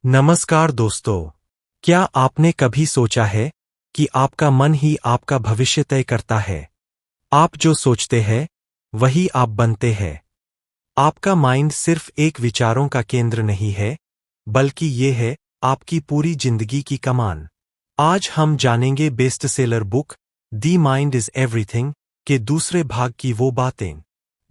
नमस्कार दोस्तों। क्या आपने कभी सोचा है कि आपका मन ही आपका भविष्य तय करता है? आप जो सोचते हैं वही आप बनते हैं। आपका माइंड सिर्फ एक विचारों का केंद्र नहीं है, बल्कि ये है आपकी पूरी जिंदगी की कमान। आज हम जानेंगे best seller book the mind is everything के दूसरे भाग की वो बातें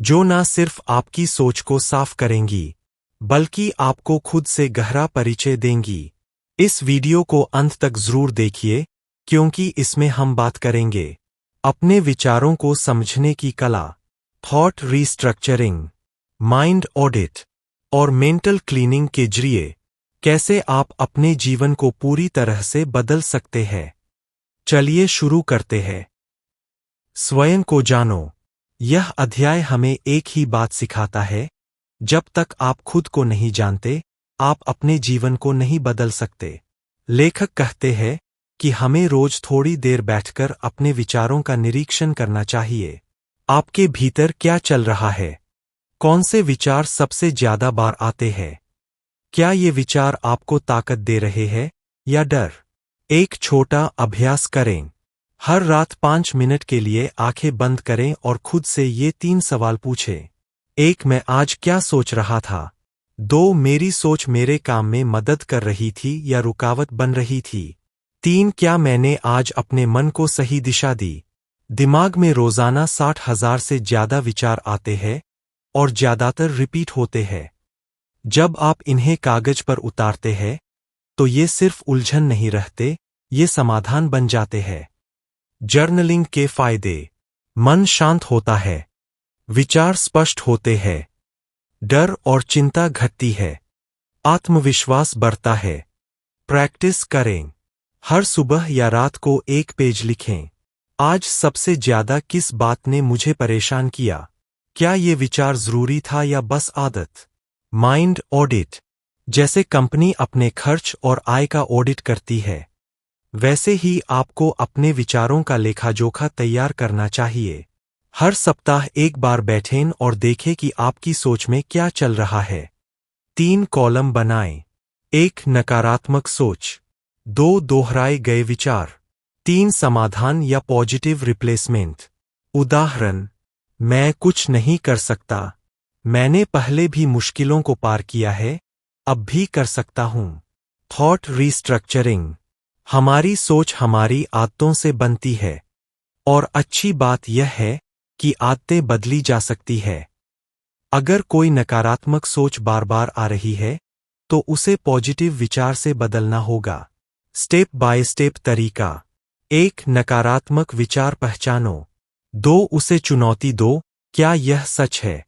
जो ना सिर्फ आपकी सोच को साफ करेंगी, बल्कि आपको खुद से गहरा परिचय देंगी। इस वीडियो को अंत तक जरूर देखिए, क्योंकि इसमें हम बात करेंगे अपने विचारों को समझने की कला, थॉट रीस्ट्रक्चरिंग, माइंड ऑडिट और मेंटल क्लीनिंग के जरिए कैसे आप अपने जीवन को पूरी तरह से बदल सकते हैं। चलिए शुरू करते हैं। स्वयं को जानो। यह अध्याय हमें एक ही बात सिखाता है, जब तक आप खुद को नहीं जानते, आप अपने जीवन को नहीं बदल सकते। लेखक कहते हैं कि हमें रोज थोड़ी देर बैठकर अपने विचारों का निरीक्षण करना चाहिए। आपके भीतर क्या चल रहा है? कौन से विचार सबसे ज्यादा बार आते हैं? क्या ये विचार आपको ताकत दे रहे हैं या डर? एक छोटा अभ्यास करें। हर रात 5 मिनट के लिए आंखें बंद करें और खुद से ये 3 सवाल पूछें। 1. मैं आज क्या सोच रहा था? 2. मेरी सोच मेरे काम में मदद कर रही थी या रुकावट बन रही थी? 3. क्या मैंने आज अपने मन को सही दिशा दी? दिमाग में रोजाना 60,000 से ज्यादा विचार आते हैं और ज्यादातर रिपीट होते हैं। जब आप इन्हें कागज पर उतारते हैं, तो ये सिर्फ उलझन नहीं रहते, ये समाधान बन जाते हैं। जर्नलिंग के फायदे। मन शांत होता है, विचार स्पष्ट होते हैं, डर और चिंता घटती है, आत्मविश्वास बढ़ता है। प्रैक्टिस करें। हर सुबह या रात को एक पेज लिखें। आज सबसे ज्यादा किस बात ने मुझे परेशान किया? क्या ये विचार जरूरी था या बस आदत? Mind audit. जैसे कंपनी अपने खर्च और आय का ऑडिट करती है, वैसे ही आपको अपने विचारों का लेखा-जोखा तैयार करना चाहिए। हर सप्ताह एक बार बैठें और देखें कि आपकी सोच में क्या चल रहा है। 3 कॉलम बनाएं। 1. नकारात्मक सोच। 2. दोहराए गए विचार। 3. समाधान या पॉजिटिव रिप्लेसमेंट। उदाहरण: मैं कुछ नहीं कर सकता। मैंने पहले भी मुश्किलों को पार किया है, अब भी कर सकता हूं। Thought restructuring. हमारी सोच हमारी आदतों से बनती है, और अच्छी बात यह है कि आदतें बदली जा सकती है। अगर कोई नकारात्मक सोच बार बार आ रही है, तो उसे पॉजिटिव विचार से बदलना होगा। स्टेप बाय स्टेप तरीका। 1. नकारात्मक विचार पहचानो। 2. उसे चुनौती दो, क्या यह सच है?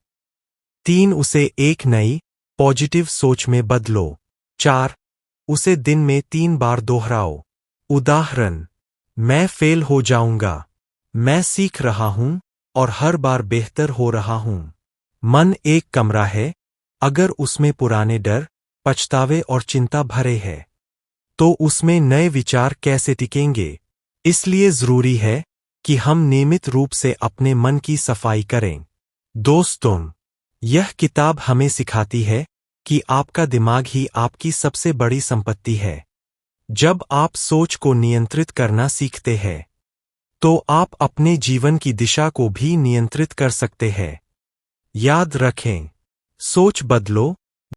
3. उसे एक नई पॉजिटिव सोच में बदलो। 4. उसे दिन में 3 बार दोहराओ। उदाहरण: मैं फेल हो जाऊंगा, मैं सीख रहा हूं और हर बार बेहतर हो रहा हूं। मन एक कमरा है, अगर उसमें पुराने डर, पछतावे और चिंता भरे हैं, तो उसमें नए विचार कैसे टिकेंगे? इसलिए जरूरी है कि हम नियमित रूप से अपने मन की सफाई करें। दोस्तों, यह किताब हमें सिखाती है कि आपका दिमाग ही आपकी सबसे बड़ी संपत्ति है। जब आप सोच को नियंत्रित करना सीखते हैं, तो आप अपने जीवन की दिशा को भी नियंत्रित कर सकते हैं। याद रखें, सोच बदलो